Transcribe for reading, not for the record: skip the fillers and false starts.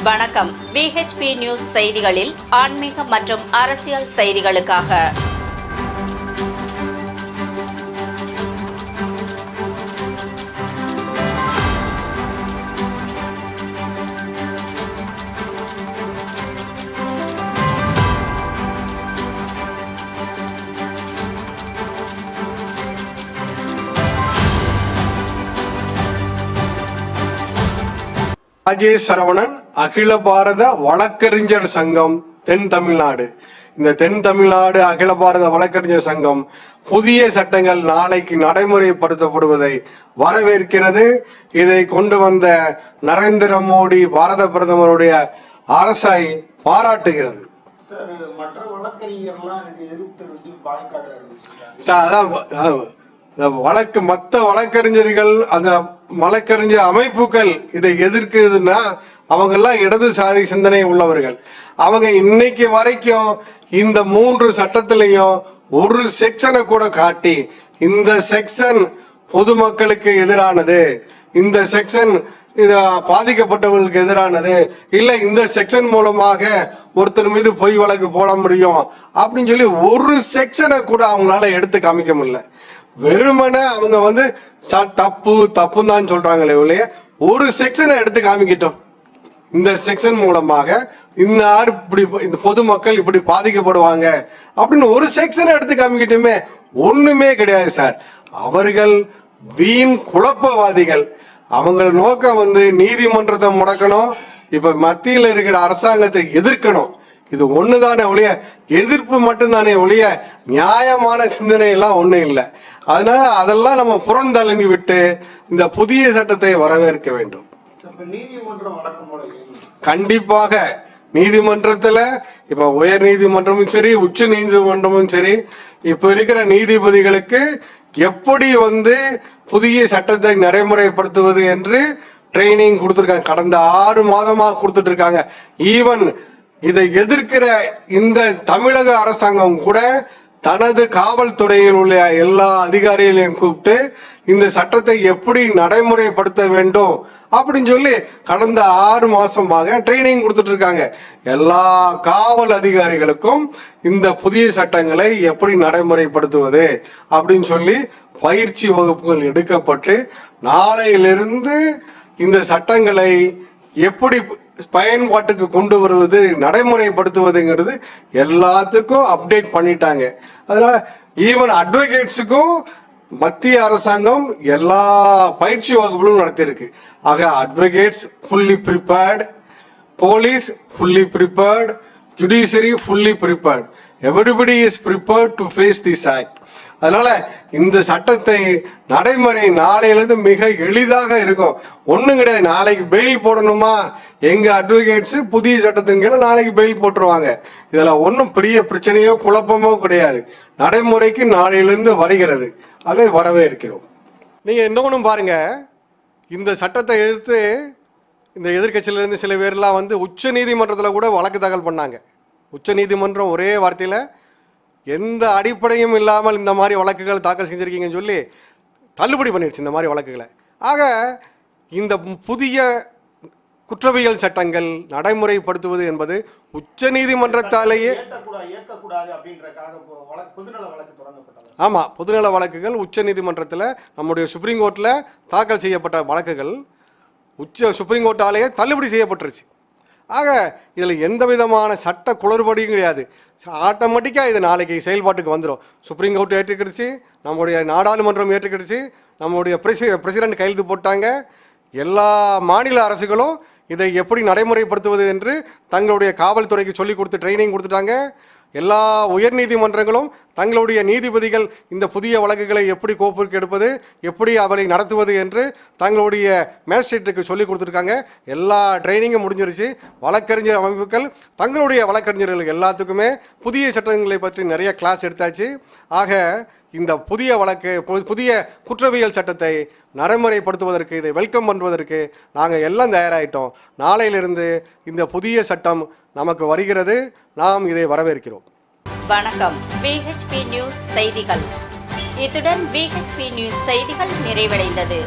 வணக்கம். VHP news செய்திகளில் ஆன்மீக மற்றும் அரசியல் செய்திகளுக்காக ராஜேஷ் சரவணன், அகில பாரத வழக்கறிஞர் சங்கம் தென் தமிழ்நாடு. இந்த தென் தமிழ்நாடு அகில பாரத வழக்கறிஞர் சங்கம் புதிய சட்டங்கள் நாளைக்கு நடைமுறைப்படுத்தப்படுவதை வரவேற்கிறது. இதை கொண்டு வந்த நரேந்திர மோடி பாரத பிரதமருடைய அரசை பாராட்டுகிறது. மற்ற வழக்கறிஞர்லாம் எதிர்ப்பு தெரிவித்து மற்ற வழக்கறிஞர்கள், அந்த வழக்கறிஞர் அமைப்புகள் இதை எதிர்க்குதுன்னா அவங்க எல்லாம் இடதுசாரி சிந்தனை உள்ளவர்கள். அவங்க இன்னைக்கு வரைக்கும் இந்த 3 சட்டத்திலையும் ஒரு செக்ஷனை கூட காட்டி இந்த செக்ஷன் பொதுமக்களுக்கு எதிரானது, இந்த செக்ஷன் பாதிக்கப்பட்டவர்களுக்கு எதிரானது, இல்ல இந்த செக்ஷன் மூலமாக ஒருத்தர் மீது பொய் வழக்கு போட முடியும் அப்படின்னு சொல்லி ஒரு செக்ஷனை கூட அவங்களால எடுத்து காமிக்க முடியல. வெறுமனே அவங்க தப்பு தான் சொல்றாங்களே ஒழிய ஒரு செக்ஷனை எடுத்து காமிக்கிட்டோம். இந்த செக்ஷன் மூலமாக இந்த பொதுமக்கள் இப்படி பாதிக்கப்படுவாங்க அப்படின்னு ஒரு செக்ஷனை எடுத்து காமிக்கிட்டோமே, ஒண்ணுமே கிடையாது சார். அவர்கள் வீண் குழப்பவாதிகள். அவங்க நோக்கம் நீதிமன்றத்தை முடக்கணும், இப்ப மத்தியில் இருக்கிற அரசாங்கத்தை எதிர்க்கணும். இது ஒண்ணுதானே ஒழிய எதிர்ப்பு மட்டும்தானே ஒழிய நியாயமான சிந்தனை எல்லாம் ஒண்ணும் இல்லை. அதனால அதெல்லாம் நம்ம புறந்தள்ளி விட்டு இந்த புதிய சட்டத்தை வரவேற்க வேண்டும். கண்டிப்பாக நீதிமன்றத்துல இப்ப உயர் நீதிமன்றமும் சரி, உச்ச நீதிமன்றமும் சரி, இப்ப இருக்கிற நீதிபதிகளுக்கு எப்படி புதிய சட்டத்தை நடைமுறைப்படுத்துவது என்று ட்ரைனிங் கொடுத்திருக்காங்க. கடந்த 6 மாதமாக கொடுத்துட்டு இருக்காங்க. ஈவன் இதை எதிர்க்கிற இந்த தமிழக அரசாங்கம் கூட தனது காவல்துறையில் உள்ள எல்லா அதிகாரிகளையும் கூப்பிட்டு இந்த சட்டத்தை எப்படி நடைமுறைப்படுத்த வேண்டும் அப்படின்னு சொல்லி கடந்த 6 மாசமாக ட்ரைனிங் கொடுத்துட்டு இருக்காங்க. எல்லா காவல் அதிகாரிகளுக்கும் இந்த புதிய சட்டங்களை எப்படி நடைமுறைப்படுத்துவது அப்படின்னு சொல்லி பயிற்சி வகுப்புகள் எடுக்கப்பட்டு நாளையிலிருந்து இந்த சட்டங்களை எப்படி பயன்பாட்டுக்கு கொண்டு வருவது, நடைமுறைப்படுத்துவதுங்கிறது எல்லாத்துக்கும் அப்டேட் பண்ணிட்டாங்க. அதனால ஈவன் அட்வொகேட்ஸுக்கும் மத்திய அரசாங்கம் எல்லா பயிற்சி வகுப்புகளும் நடத்தியிருக்கு. ஆக advocates fully prepared, police fully prepared, judiciary fully prepared, everybody is prepared to face this act. அதனால இந்த சட்டத்தை நடைமுறை நாளையிலிருந்து மிக எளிதாக இருக்கும். ஒண்ணும் கிடையாது. நாளைக்கு பெயில் போடணுமா, எங்க அட்வொகேட்ஸ் புதிய சட்டத்தின் கீழே நாளைக்கு பெயில் போட்டுருவாங்க. இதெல்லாம் ஒன்றும் பெரிய பிரச்சனையோ குழப்பமோ கிடையாது. நடைமுறைக்கு நாளையிலிருந்து வருகிறது. அதை வரவேற்கிறோம். நீங்க இன்னொன்னும் பாருங்க, இந்த சட்டத்தை எதிர்த்து இந்த எதிர்கட்சியிலிருந்து சில பேர்லாம் உச்ச நீதிமன்றத்தில் கூட வழக்கு தாக்கல் பண்ணாங்க. உச்ச நீதிமன்றம் ஒரே வார்த்தையில் எந்த அடிப்படையும் இல்லாமல் இந்த மாதிரி வழக்குகள் தாக்கல் செஞ்சிருக்கீங்கன்னு சொல்லி தள்ளுபடி பண்ணிடுச்சு இந்த மாதிரி வழக்குகளை. ஆக இந்த புதிய குற்றவியல் சட்டங்கள் நடைமுறைப்படுத்துவது என்பது உச்ச நீதிமன்றத்தாலேயே. ஆமா, பொதுநல வழக்குகள் உச்ச நீதிமன்றத்தில் நம்முடைய சுப்ரீம் கோர்ட்டில் தாக்கல் செய்யப்பட்ட வழக்குகள் சுப்ரீம் கோர்ட்டாலேயே தள்ளுபடி செய்யப்பட்டுருச்சு. ஆக இதில் எந்த விதமான சட்ட குளறுபடியும் கிடையாது. ஆட்டோமேட்டிக்காக இது நாளைக்கு செயல்பாட்டுக்கு வந்துடும். சுப்ரீம் கோர்ட் ஏற்றுக்கிடுச்சு, நம்முடைய நாடாளுமன்றம் ஏற்றுக்கிடுச்சு, நம்முடைய பிரசிடென்ட் கையெழுத்து போட்டாங்க. எல்லா மாநில அரசுகளும் இதை எப்படி நடைமுறைப்படுத்துவது என்று தங்களுடைய காவல்துறைக்கு சொல்லி கொடுத்து ட்ரைனிங் கொடுத்துட்டாங்க. எல்லா உயர் நீதிமன்றங்களும் தங்களுடைய நீதிபதிகள் இந்த புதிய வழக்குகளை எப்படி கோப்புக்கு எடுப்பது, எப்படி அவரை நடத்துவது என்று தங்களுடைய மேஜிஸ்ட்ரேட்டுக்கு சொல்லி கொடுத்துருக்காங்க. எல்லா ட்ரைனிங்கும் முடிஞ்சிருச்சு. வழக்கறிஞர் அமைப்புகள் தங்களுடைய வழக்கறிஞர்கள் எல்லாத்துக்குமே புதிய சட்டங்களை பற்றி நிறைய கிளாஸ் எடுத்தாச்சு. ஆக இந்த புதிய குற்றவியல் சட்டத்தை நடைமுறைப்படுத்துவதற்கு, இதை வெல்கம் பண்ணுவதற்கு நாங்கள் எல்லாம் தயாராகிட்டோம். நாளையிலிருந்து இந்த புதிய சட்டம் நமக்கு வருகிறது. நாம் இதை வரவேற்கிறோம். வணக்கம். VHP நியூஸ் செய்திகள். இத்துடன் VHP நியூஸ் செய்திகள் நிறைவடைந்தது.